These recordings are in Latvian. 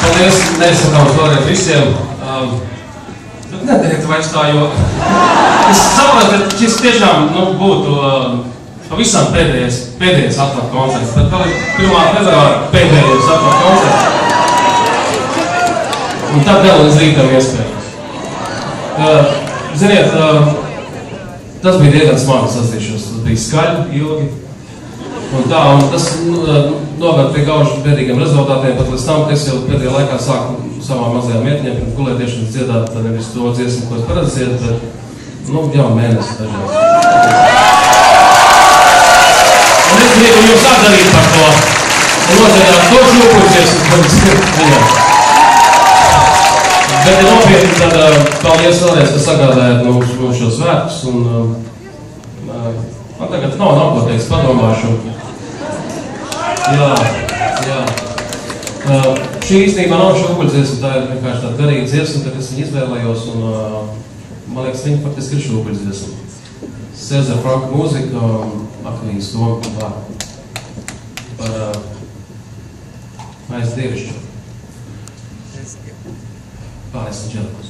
Paldies, nesakām vēlreiz visiem. Bet nedariet vairs tā, jo es saprotu, ka šis tiešām būtu pavisam pēdējais atklāt koncerts. Bet vēl ir 1. februāra pēdējais atklāt koncerts. Un tad vēl līdz rītam iespējams. Ziniet, tas bija diezgan smagi sastīšanos. Tas bija skaļi, ilgi. Un tas noved pie gauži bēdīgiem rezultātiem, pat līdz tam, ka es jau pēdējā laikā sāku savām mazajām vietņiem pirms gulētiešanas dziedāt, nevis to dziesmu, ko es parasti dziedu, bet, jau mēnesi dažreiz. Un es gribu jums atdarīt par to, un nodziedāt to šūpuļdziesmu, ko es dziedu. Bet, ja nopietni, tad paldies vēlreiz, ka sagādājāt mums šo svētkus, un man tagad nav ko teiks, padomāšu. Jā. Šī īstenībā nav šūpuļdziesma, tā ir vienkārši tāda garīga dziesma, kad es viņu izvēlējos, un man liekas, viņa faktiski ir šūpuļdziesma. Cēzara Franka mūzika, akvīnas doma par maiz dievišķu. Panis Angelicus.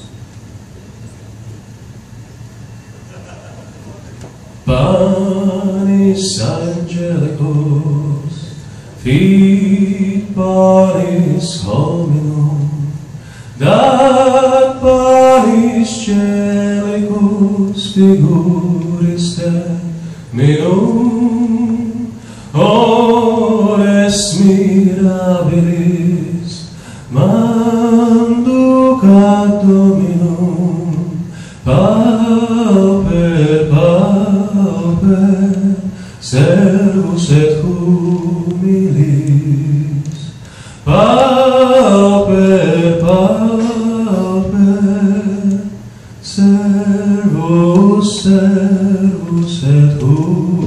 Panis Angelicus, fit panis hominum, dat panis Angelicus figuris terminum, ores mirabilis, manducat Dominum, pauper, servus et humilis, pauper, servus et humilis.